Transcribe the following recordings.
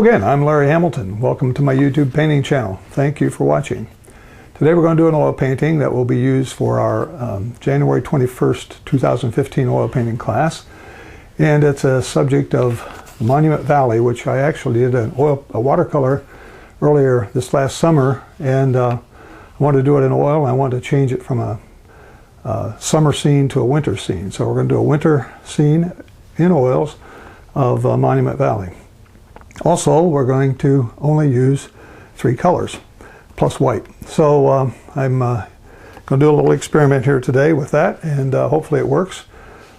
Hello again, I'm Larry Hamilton. Welcome to my YouTube painting channel. Thank you for watching. Today we're going to do an oil painting that will be used for our January 21st, 2015 oil painting class. And it's a subject of Monument Valley, which I actually did a watercolor earlier this last summer. And I wanted to do it in oil. I wanted to change it from a summer scene to a winter scene. So we're going to do a winter scene in oils of Monument Valley. Also, we're going to only use 3 colors plus white. So I'm going to do a little experiment here today with that, and hopefully it works.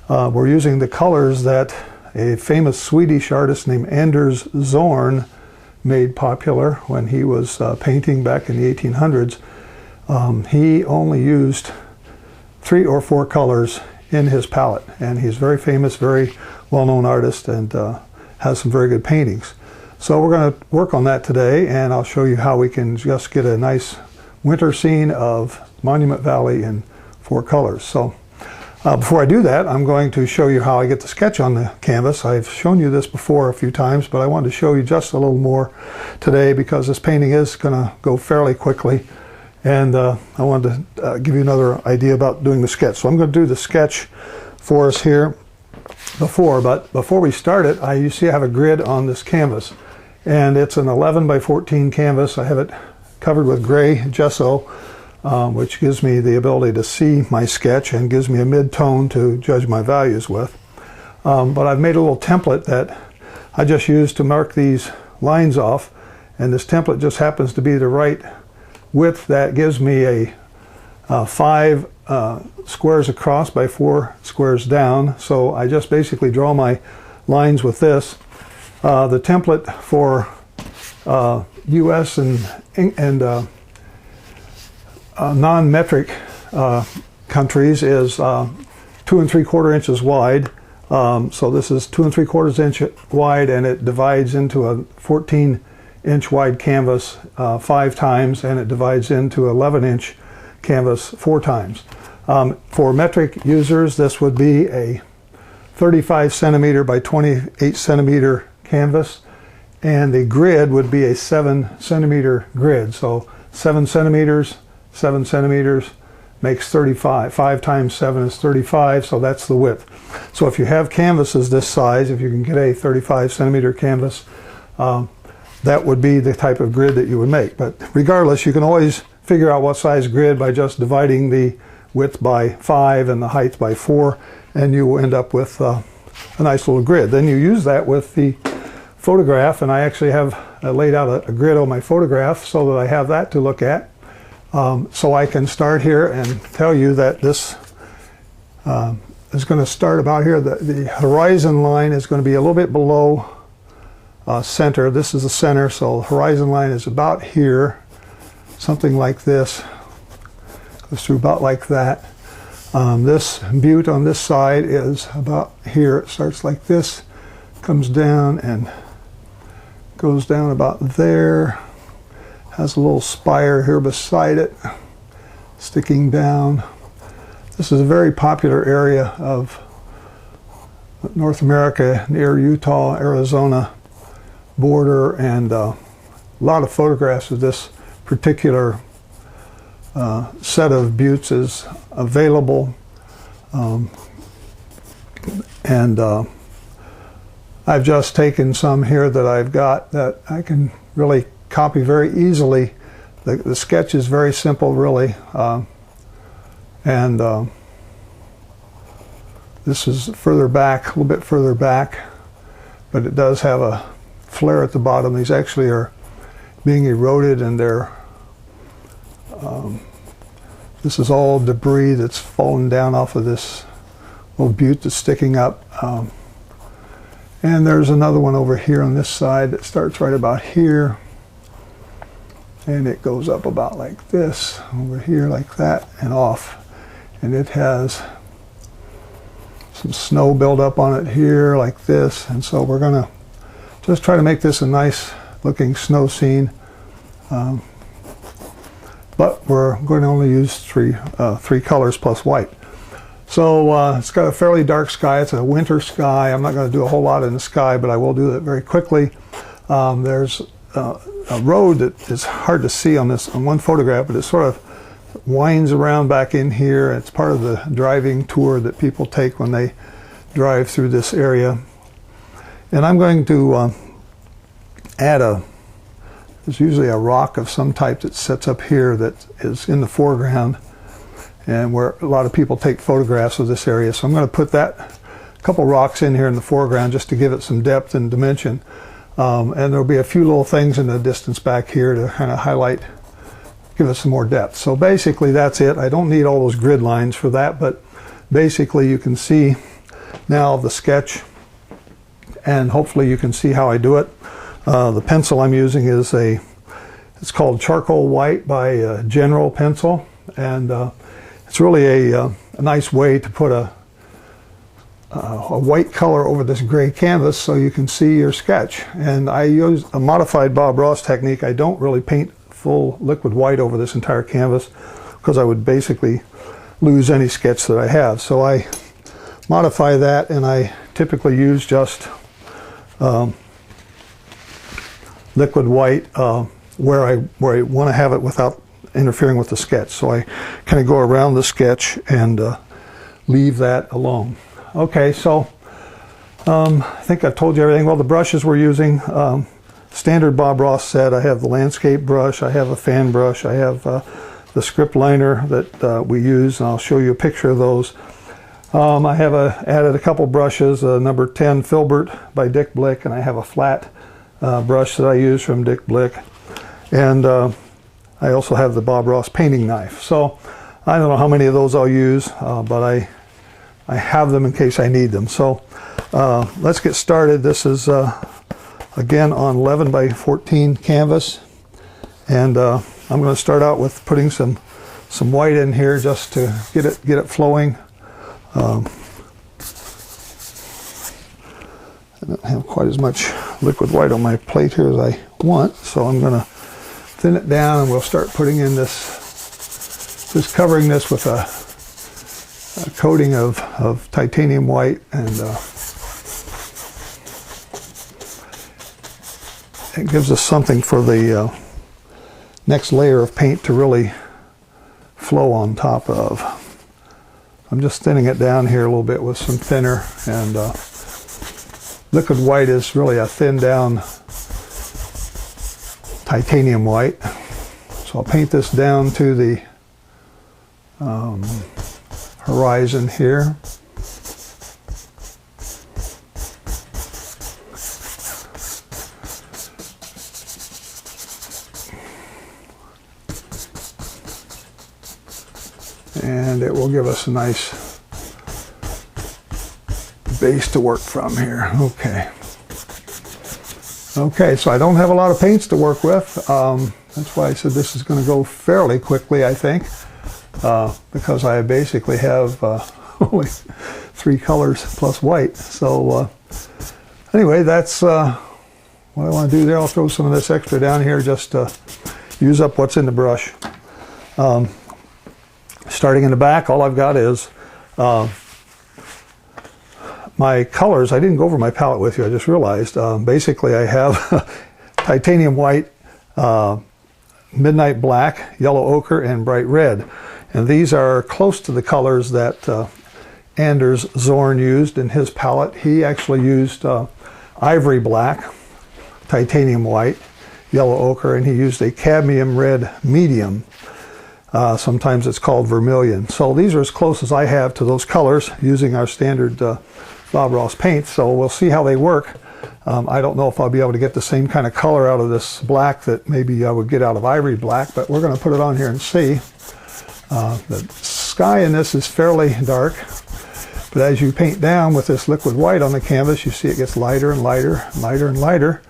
We're using the colors that a famous Swedish artist named Anders Zorn made popular when he was painting back in the 1800s. He only used 3 or 4 colors in his palette, and he's very famous, very well-known artist, and has some very good paintings. So we're going to work on that today, and I'll show you how we can just get a nice winter scene of Monument Valley in 4 colors. So before I do that, I'm going to show you how I get the sketch on the canvas. I've shown you this before a few times, but I wanted to show you just a little more today because this painting is going to go fairly quickly, and I wanted to give you another idea about doing the sketch. So I'm going to do the sketch for us here but before we start it, you see I have a grid on this canvas. And it's an 11 by 14 canvas. I have it covered with gray gesso, which gives me the ability to see my sketch and gives me a mid-tone to judge my values with. But I've made a little template that I just use to mark these lines off, and this template just happens to be the right width that gives me a 5 squares across by 4 squares down. So I just basically draw my lines with this. The template for U.S. and non-metric countries is 2 3/4 inches wide. So this is 2 3/4 inch wide, and it divides into a 14-inch wide canvas 5 times, and it divides into 11-inch canvas 4 times. For metric users, this would be a 35 centimeter by 28 centimeter canvas, and the grid would be a 7 centimeter grid. So 7 centimeters makes 35. 5 times 7 is 35, so that's the width. So if you have canvases this size, if you can get a 35 centimeter canvas, that would be the type of grid that you would make. But regardless, you can always figure out what size grid by just dividing the width by 5 and the height by 4, and you will end up with a nice little grid. Then you use that with the photograph, and I actually have laid out a grid on my photograph so that I have that to look at. So I can start here and tell you that this is going to start about here. The horizon line is going to be a little bit below center. This is the center, so the horizon line is about here, something like this. Goes through about like that. This butte on this side is about here. It starts like this, comes down and goes down about there. Has a little spire here beside it, sticking down. This is a very popular area of North America near Utah, Arizona border, and a lot of photographs of this particular set of buttes is available, and I've just taken some here that I've got that I can really copy very easily. The sketch is very simple, really, and this is further back, a little bit further back, but it does have a flare at the bottom. These actually are being eroded, and they're this is all debris that's fallen down off of this little butte that's sticking up. And there's another one over here on this side that starts right about here, and it goes up about like this, over here like that, and off. And it has some snow buildup on it here like this, and so we're going to just try to make this a nice looking snow scene. But we're going to only use three colors plus white. So it's got a fairly dark sky. It's a winter sky. I'm not going to do a whole lot in the sky, but I will do that very quickly. There's a road that is hard to see on one photograph, but it sort of winds around back in here. It's part of the driving tour that people take when they drive through this area. And I'm going to add there's usually a rock of some type that sits up here that is in the foreground, and where a lot of people take photographs of this area. So I'm going to put that couple rocks in here in the foreground just to give it some depth and dimension. And there'll be a few little things in the distance back here to kind of highlight, give it some more depth. So basically that's it. I don't need all those grid lines for that, but basically you can see now the sketch, and hopefully you can see how I do it. The pencil I'm using is it's called Charcoal White by General Pencil, and it's really a nice way to put a white color over this gray canvas so you can see your sketch. And I use a modified Bob Ross technique. I don't really paint full liquid white over this entire canvas because I would basically lose any sketch that I have. So I modify that, and I typically use just liquid white where I want to have it without interfering with the sketch. So I kind of go around the sketch and leave that alone. Okay, so I think I've told you everything. Well, the brushes we're using, standard Bob Ross set. I have the landscape brush, I have a fan brush, I have the script liner that we use, and I'll show you a picture of those. I have added a couple brushes, number 10 Filbert by Dick Blick, and I have a flat brush that I use from Dick Blick. And I also have the Bob Ross painting knife. So I don't know how many of those I'll use, but I have them in case I need them. So let's get started. This is again on 11 by 14 canvas, and I'm going to start out with putting some white in here just to get it flowing. I don't have quite as much liquid white on my plate here as I want, so I'm going to thin it down, and we'll start putting in just covering this with a coating of titanium white, and it gives us something for the next layer of paint to really flow on top of. I'm just thinning it down here a little bit with some thinner, and liquid white is really a thin down titanium white. So I'll paint this down to the horizon here. And it will give us a nice base to work from here. Okay, so I don't have a lot of paints to work with. That's why I said this is going to go fairly quickly, I think, because I basically have only 3 colors plus white. So anyway, that's what I want to do there. I'll throw some of this extra down here just to use up what's in the brush. Starting in the back, all I've got is my colors. I didn't go over my palette with you, I just realized. Basically, I have titanium white, midnight black, yellow ochre, and bright red. And these are close to the colors that Anders Zorn used in his palette. He actually used ivory black, titanium white, yellow ochre, and he used a cadmium red medium. Sometimes it's called vermilion. So these are as close as I have to those colors using our standard Bob Ross paints. So we'll see how they work. I don't know if I'll be able to get the same kind of color out of this black that maybe I would get out of ivory black, but we're going to put it on here and see. The sky in this is fairly dark, but as you paint down with this liquid white on the canvas, you see it gets lighter and lighter, lighter and lighter.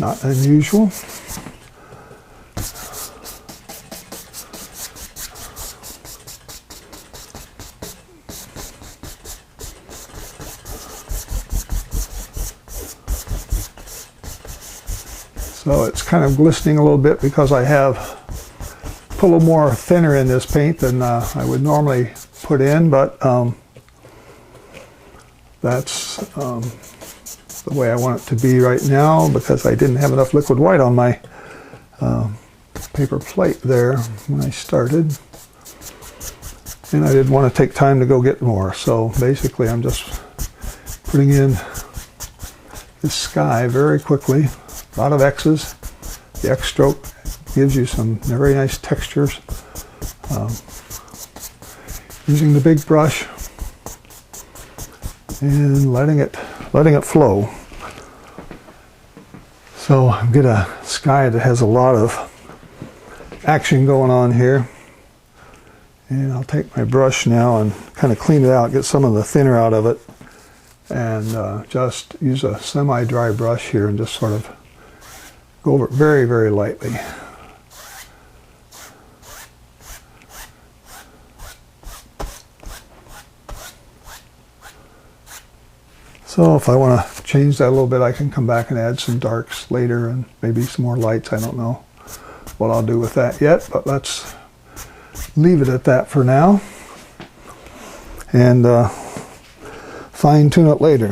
Not unusual. So it's kind of glistening a little bit because I have put a little more thinner in this paint than I would normally put in, but that's the the way I want it to be right now because I didn't have enough liquid white on my paper plate there when I started. And I didn't want to take time to go get more. So basically I'm just putting in this sky very quickly. A lot of X's. The X stroke gives you some very nice textures. Using the big brush and letting it flow. So I get a sky that has a lot of action going on here. And I'll take my brush now and kind of clean it out, get some of the thinner out of it, and just use a semi-dry brush here and just sort of go over it very, very lightly. So if I want to change that a little bit, I can come back and add some darks later and maybe some more lights. I don't know what I'll do with that yet, but let's leave it at that for now and fine tune it later.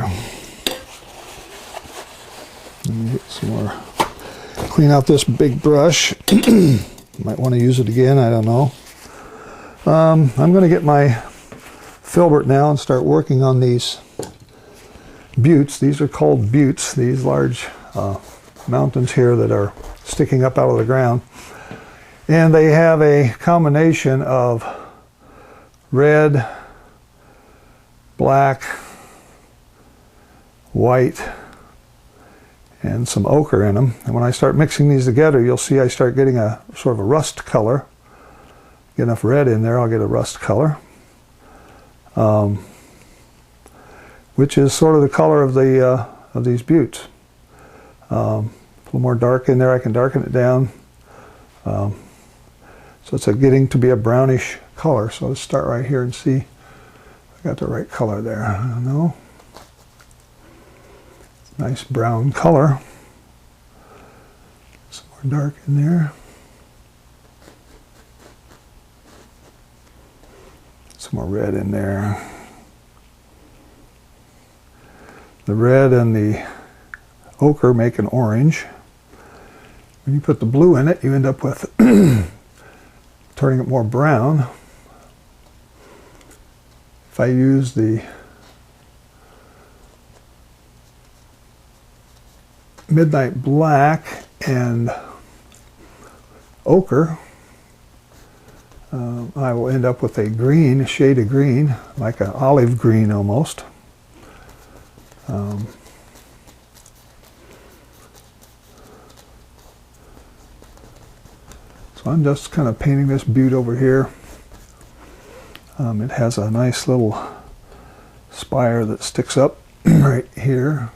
Let me get some more, clean out this big brush. Might want to use it again, I don't know. I'm going to get my filbert now and start working on these buttes. These are called buttes, these large mountains here that are sticking up out of the ground. And they have a combination of red, black, white, and some ochre in them. And when I start mixing these together, you'll see I start getting a sort of a rust color. Get enough red in there, I'll get a rust color. Which is sort of the color of these buttes. A little more dark in there, I can darken it down. So it's getting to be a brownish color. So let's start right here and see if I got the right color there. I don't know. Nice brown color. Some more dark in there. Some more red in there. The red and the ochre make an orange. When you put the blue in it, you end up with turning it more brown. If I use the midnight black and ochre, I will end up with a green, a shade of green, like an olive green almost. So I'm just kind of painting this butte over here. It has a nice little spire that sticks up right here.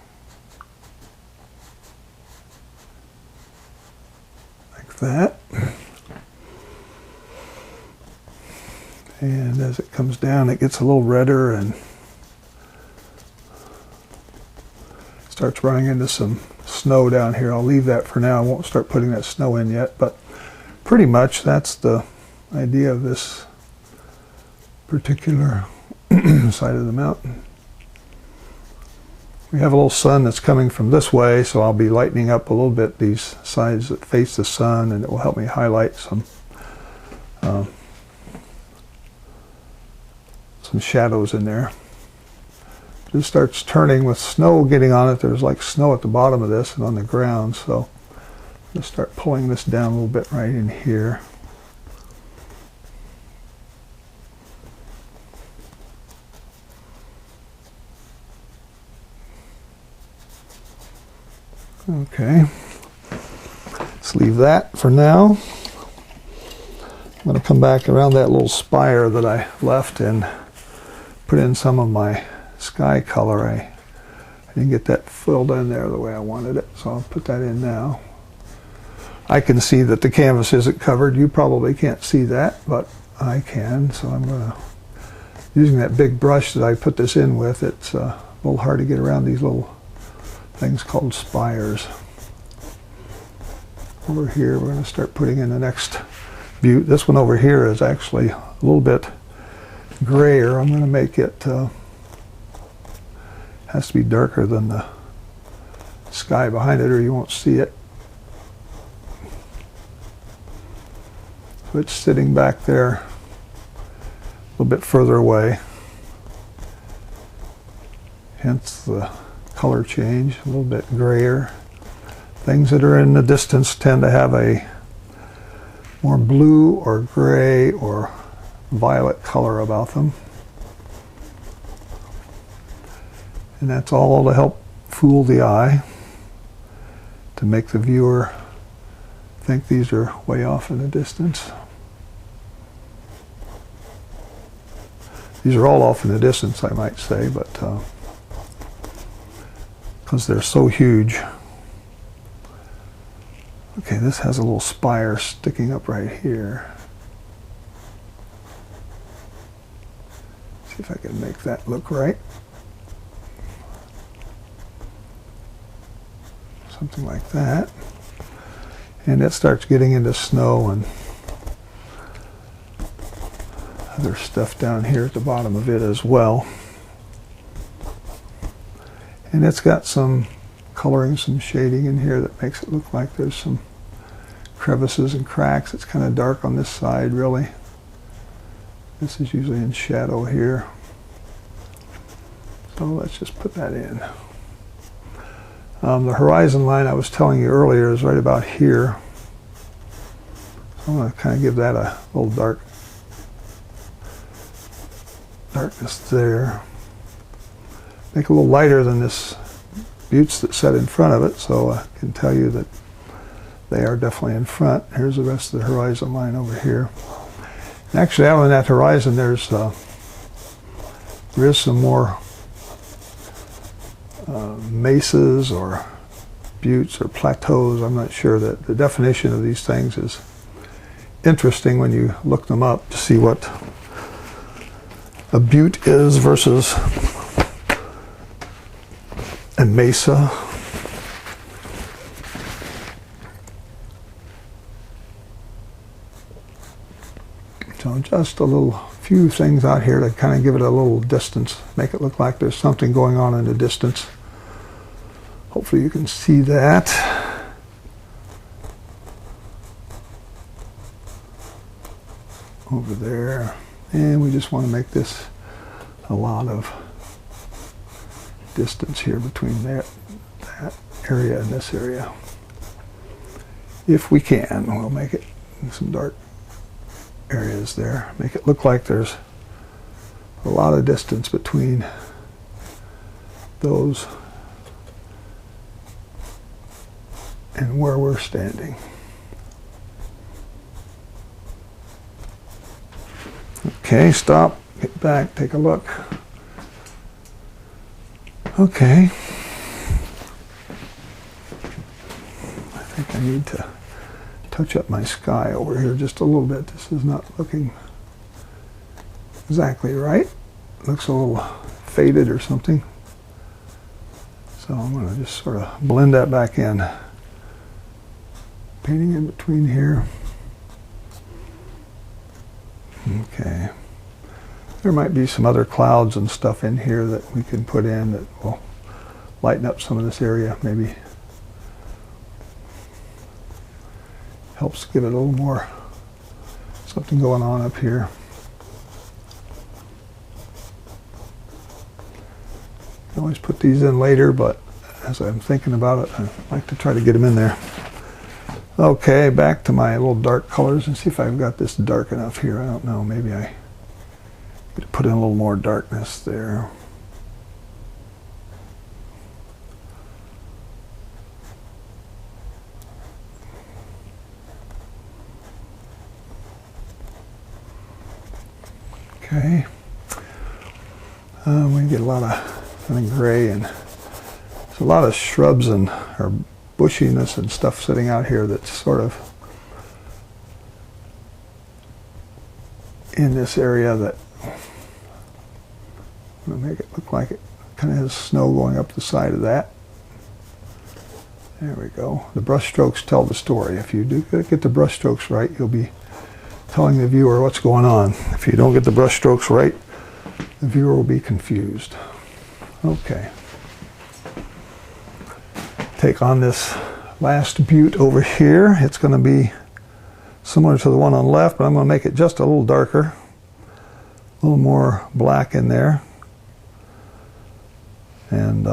Like that. And as it comes down, it gets a little redder and starts running into some snow down here. I'll leave that for now. I won't start putting that snow in yet, but pretty much that's the idea of this particular side of the mountain. We have a little sun that's coming from this way, so I'll be lightening up a little bit these sides that face the sun, and it will help me highlight some shadows in there. This starts turning with snow getting on it. There's like snow at the bottom of this and on the ground, so I'll start pulling this down a little bit right in here. Okay, let's leave that for now. I'm going to come back around that little spire that I left and put in some of my sky color. I didn't get that filled in there the way I wanted it, so I'll put that in now. I can see that the canvas isn't covered. You probably can't see that, but I can, so I'm going to, using that big brush that I put this in with, it's a little hard to get around these little things called spires. Over here, we're going to start putting in the next butte. This one over here is actually a little bit grayer. I'm going to make it, has to be darker than the sky behind it or you won't see it. So it's sitting back there a little bit further away. Hence the color change, a little bit grayer. Things that are in the distance tend to have a more blue or gray or violet color about them. And that's all to help fool the eye, to make the viewer think these are way off in the distance. These are all off in the distance, I might say, but because they're so huge. Okay, this has a little spire sticking up right here. See if I can make that look right. Something like that. And it starts getting into snow and other stuff down here at the bottom of it as well. And it's got some coloring, some shading in here that makes it look like there's some crevices and cracks. It's kind of dark on this side, really. This is usually in shadow here. So let's just put that in. The horizon line I was telling you earlier is right about here. So I'm going to kind of give that a little darkness there. Make it a little lighter than this buttes that's set in front of it, so I can tell you that they are definitely in front. Here's the rest of the horizon line over here. And actually, out on that horizon, there is some more mesas or buttes or plateaus. I'm not sure. That the definition of these things is interesting when you look them up to see what a butte is versus a mesa. So just a few things out here to kind of give it a little distance, make it look like there's something going on in the distance. Hopefully you can see that. Over there. And we just want to make this a lot of distance here between that area and this area. If we can, we'll make it some dark areas there. Make it look like there's a lot of distance between those and where we're standing. Okay, stop, get back, take a look. Okay. I think I need to touch up my sky over here just a little bit. This is not looking exactly right. Looks a little faded or something. So I'm going to just sort of blend that back in. Painting in between here. Okay. There might be some other clouds and stuff in here that we can put in that will lighten up some of this area. Maybe helps give it a little more something going on up here. I always put these in later, but as I'm thinking about it, I like to try to get them in there. Okay, back to my little dark colors and see if I've got this dark enough here. I don't know, maybe I could put in a little more darkness there. Okay. We get a lot of kind of gray, and there's a lot of shrubs and or bushiness and stuff sitting out here that's sort of in this area that I'm going to make it look like it kind of has snow going up the side of that. There we go. The brush strokes tell the story. If you do get the brush strokes right, you'll be telling the viewer what's going on. If you don't get the brush strokes right, the viewer will be confused. Okay. take on this last butte over here. It's going to be similar to the one on the left, but I'm going to make it just a little darker, a little more black in there. And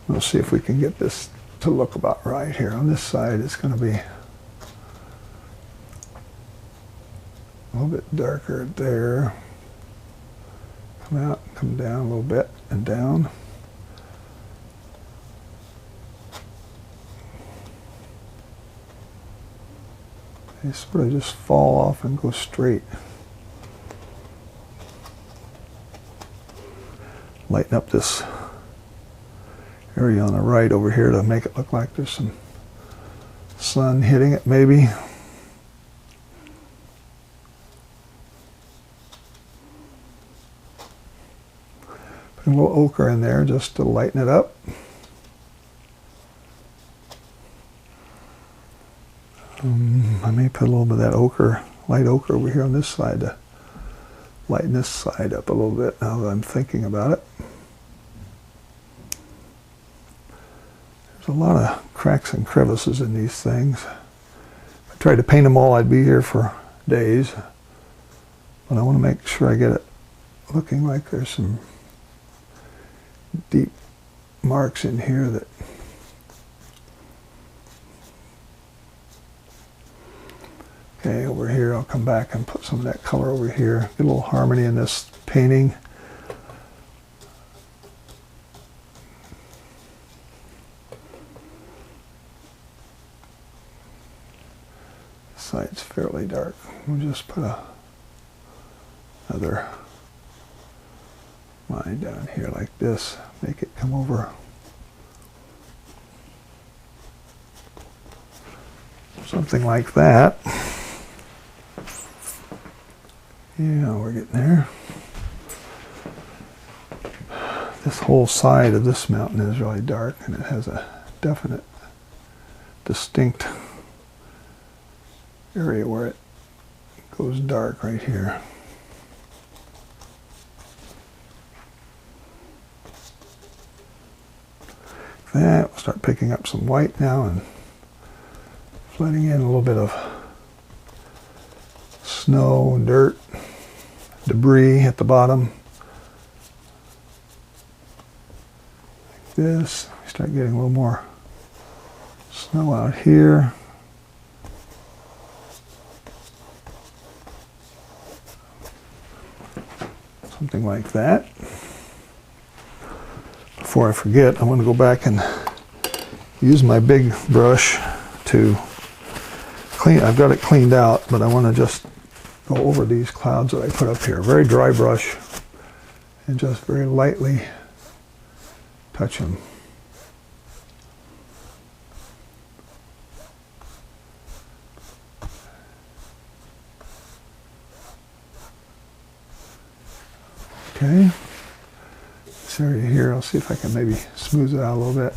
we'll see if we can get this to look about right here. On this side, it's going to be a little bit darker there. Come out, come down a little bit, and down. They sort of just fall off and go straight. Lighten up this area on the right over here to make it look like there's some sun hitting it maybe. Put a little ochre in there just to lighten it up. I may put a little bit of that ochre, light ochre over here on this side to lighten this side up a little bit now that I'm thinking about it. There's a lot of cracks and crevices in these things. If I tried to paint them all, I'd be here for days. But I want to make sure I get it looking like there's some deep marks in here that okay, over here I'll come back and put some of that color over here. Get a little harmony in this painting. This side's fairly dark. We'll just put another line down here like this. Make it come over. Something like that. Yeah, we're getting there. This whole side of this mountain is really dark, and it has a definite, distinct area where it goes dark right here. That, we'll start picking up some white now and flooding in a little bit of snow, dirt, debris at the bottom. Like this. We start getting a little more snow out here. Something like that. Before I forget, I want to go back and use my big brush to clean. I've got it cleaned out, but I want to just go over these clouds that I put up here. Very dry brush, and just very lightly touch them. Okay. This area here, I'll see if I can maybe smooth it out a little bit.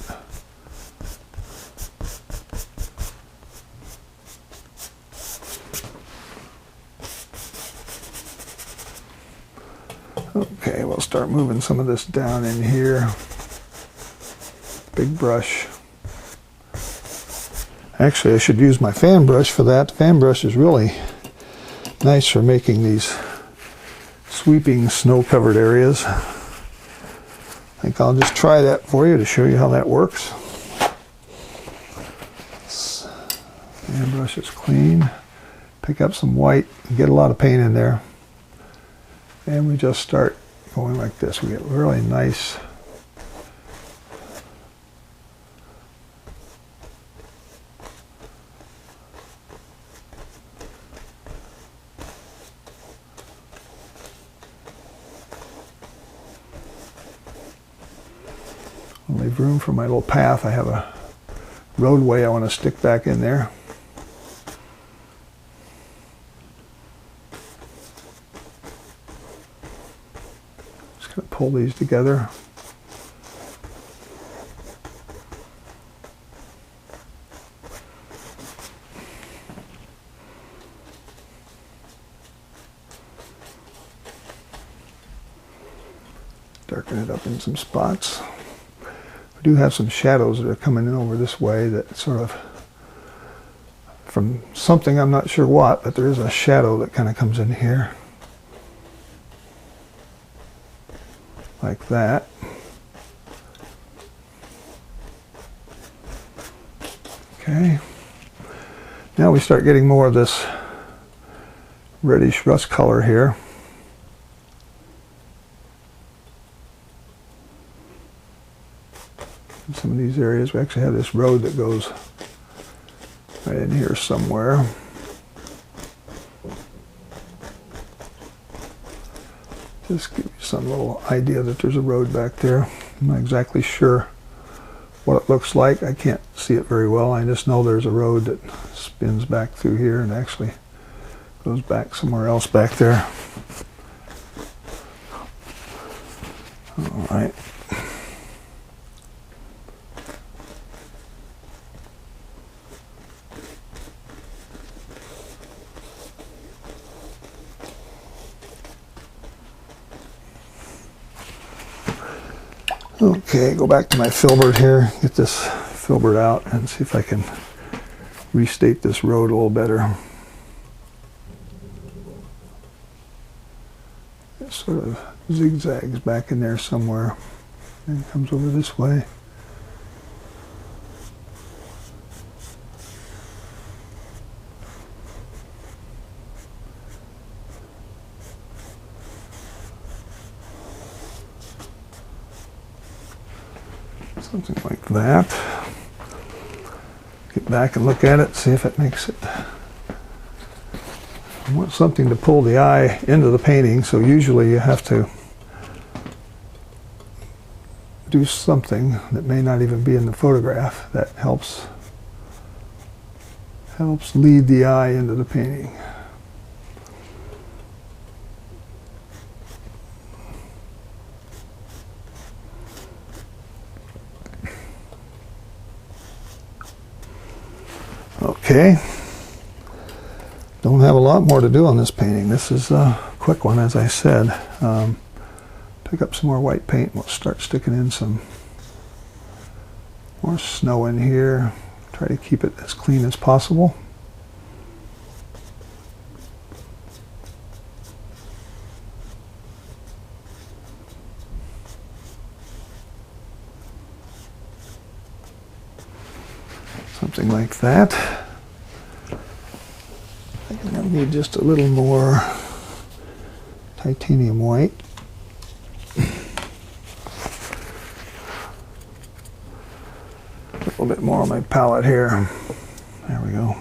Okay, we'll start moving some of this down in here. Big brush. Actually, I should use my fan brush for that. The fan brush is really nice for making these sweeping snow-covered areas. I think I'll just try that for you to show you how that works. Fan brush is clean. Pick up some white and get a lot of paint in there. And we just start going like this. We get really nice I'll leave room for my little path. I have a roadway I want to stick back in there. Just going to pull these together. Darken it up in some spots. We do have some shadows that are coming in over this way that sort of, from something I'm not sure what, but there is a shadow that kind of comes in here. Like that. Okay. Now we start getting more of this reddish rust color here. In some of these areas we actually have this road that goes right in here somewhere. Just give you some little idea that there's a road back there. I'm not exactly sure what it looks like. I can't see it very well. I just know there's a road that spins back through here and actually goes back somewhere else back there. All right. Okay, go back to my filbert here, get this filbert out and see if I can restate this road a little better. It sort of zigzags back in there somewhere and comes over this way. Something like that. Get back and look at it, see if it makes it. I want something to pull the eye into the painting, so usually you have to do something that may not even be in the photograph that helps lead the eye into the painting. Okay, don't have a lot more to do on this painting. This is a quick one, as I said. Pick up some more white paint. We'll start sticking in some more snow in here. Try to keep it as clean as possible. Something like that. I think I need just a little more titanium white. A little bit more on my palette here. There we go.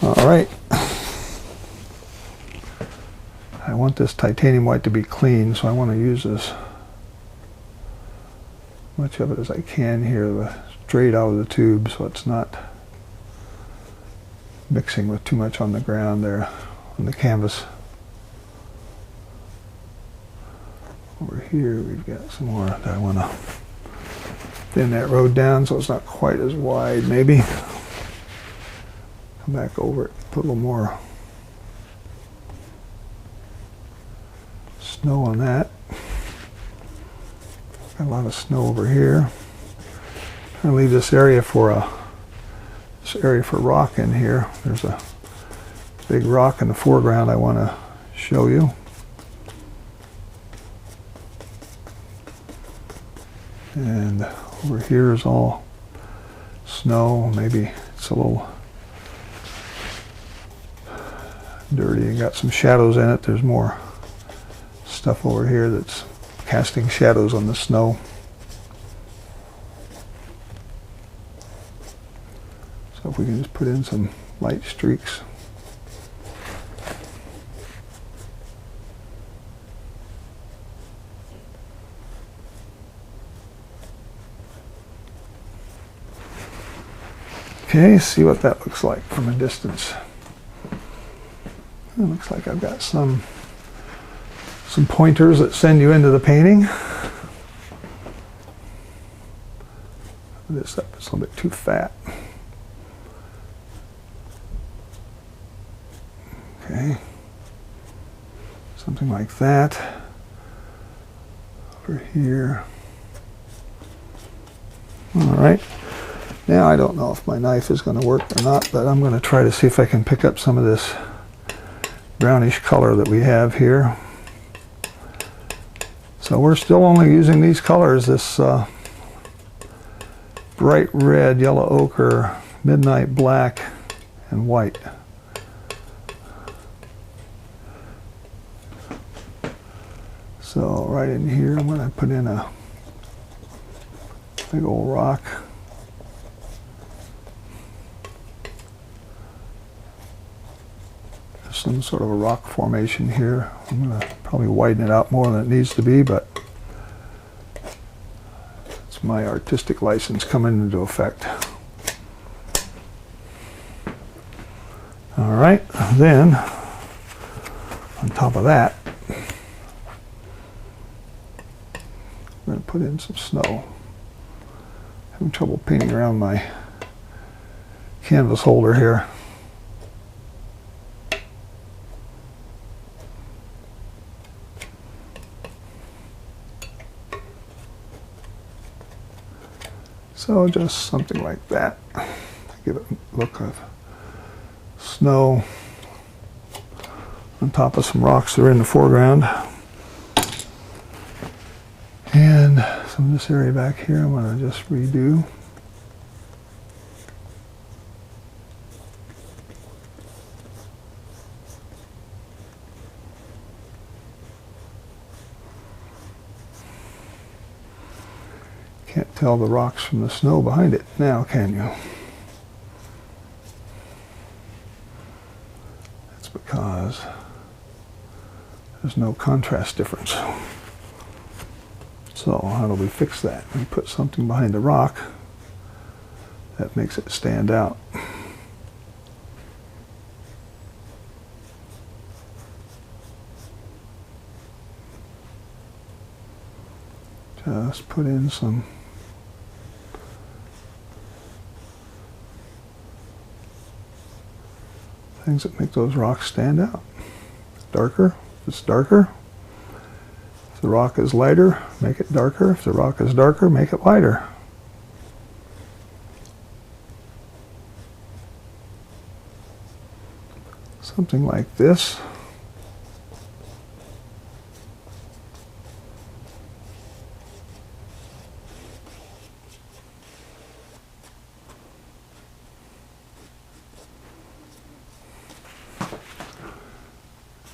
All right. I want this titanium white to be clean, so I want to use as much of it as I can here straight out of the tube, so it's not mixing with too much on the ground there on the canvas. Over here we've got some more that I want to thin that road down so it's not quite as wide maybe. Come back over it, put a little more snow on that. Got a lot of snow over here. I'm gonna leave this area for rock in here. There's a big rock in the foreground I want to show you. And over here is all snow. Maybe it's a little dirty and got some shadows in it. There's more stuff over here that's casting shadows on the snow. So if we can just put in some light streaks. Okay, see what that looks like from a distance. It looks like I've got some pointers that send you into the painting. This up, it's a little bit too fat. Okay. Something like that. Over here. Alright. Now I don't know if my knife is going to work or not, but I'm going to try to see if I can pick up some of this brownish color that we have here. So we're still only using these colors, this bright red, yellow ochre, midnight black, and white. So right in here I'm going to put in a big old rock. Some sort of a rock formation here. I'm going to probably widen it out more than it needs to be, but it's my artistic license coming into effect. All right, then on top of that, I'm going to put in some snow. Having trouble painting around my canvas holder here. So just something like that to give it a look of snow on top of some rocks that are in the foreground. And some of this area back here I'm going to just redo. Can't tell the rocks from the snow behind it now, can you? That's because there's no contrast difference. So how do we fix that? We put something behind the rock that makes it stand out. Just put in some things that make those rocks stand out. Darker, if it's darker. If the rock is lighter, make it darker. If the rock is darker, make it lighter. Something like this.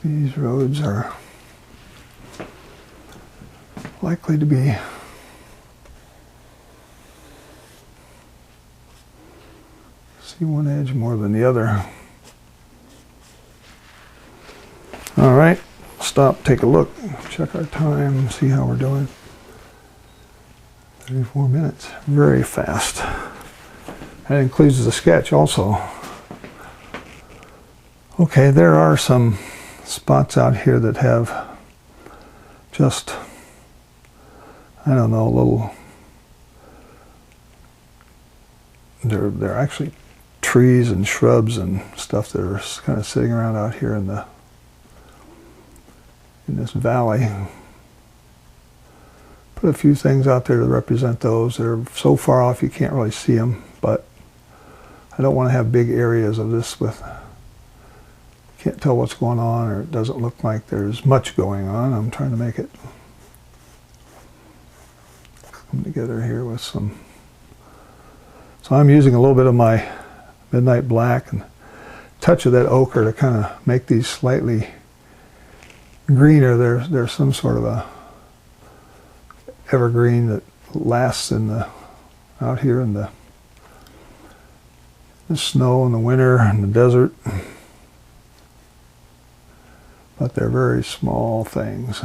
These roads are likely to be see one edge more than the other. All right, stop, take a look, check our time, see how we're doing. 34 minutes, very fast. That includes the sketch also. Okay, there are some spots out here that have just, I don't know, a little, they're actually trees and shrubs and stuff that are kind of sitting around out here in this valley. Put a few things out there to represent those. They're so far off you can't really see them, but I don't want to have big areas of this with can't tell what's going on, or it doesn't look like there's much going on. I'm trying to make it come together here with some. So I'm using a little bit of my midnight black and a touch of that ochre to kind of make these slightly greener. There's some sort of a evergreen that lasts in the out here in the snow in the winter and the desert. But they're very small things.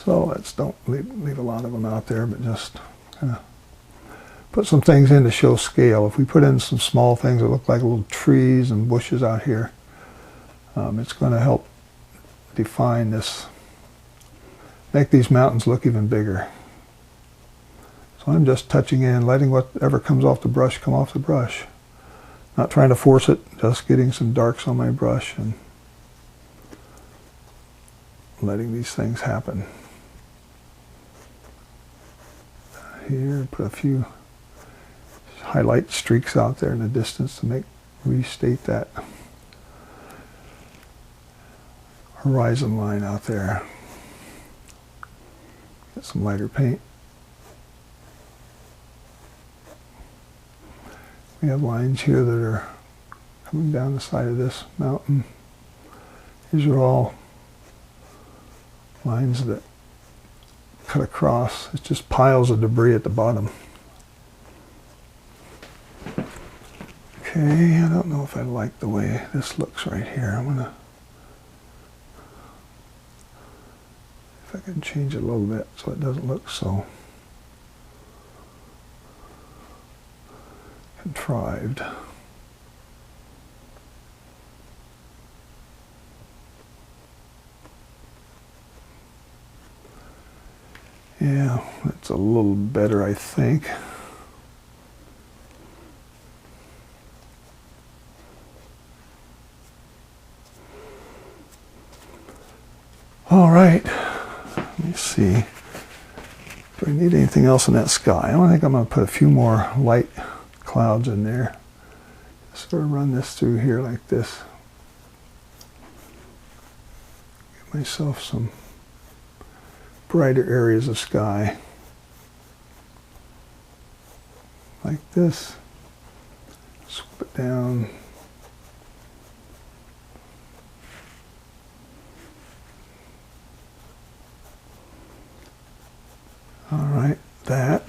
So let's don't leave a lot of them out there, but just kind of put some things in to show scale. If we put in some small things that look like little trees and bushes out here, it's going to help define this, make these mountains look even bigger. So I'm just touching in, letting whatever comes off the brush come off the brush. Not trying to force it, just getting some darks on my brush and letting these things happen. Here, put a few highlight streaks out there in the distance to restate that horizon line out there. Get some lighter paint. We have lines here that are coming down the side of this mountain. These are all lines that cut across. It's just piles of debris at the bottom. Okay, I don't know if I like the way this looks right here. I'm gonna, if I can change it a little bit so it doesn't look so contrived. Yeah, that's a little better, I think. All right, let me see. Do I need anything else in that sky? I think I'm going to put a few more light clouds in there. Sort of run this through here like this. Give myself some brighter areas of sky. Like this. Swoop it down. All right, that.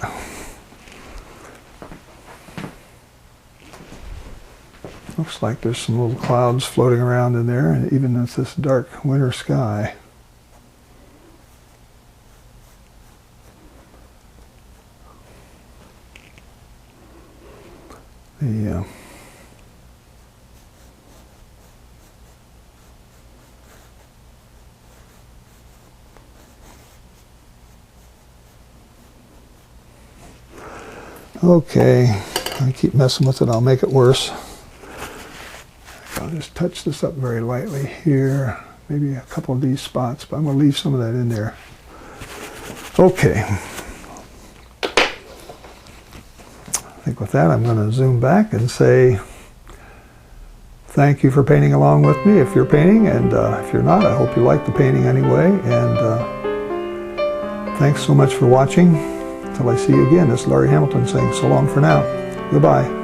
Looks like there's some little clouds floating around in there, and even with this dark winter sky. Okay, I keep messing with it, I'll make it worse. I'll just touch this up very lightly here, maybe a couple of these spots, but I'm going to leave some of that in there. Okay. I think with that I'm going to zoom back and say thank you for painting along with me if you're painting, and if you're not, I hope you like the painting anyway, and thanks so much for watching. Until I see you again, this is Larry Hamilton saying so long for now. Goodbye.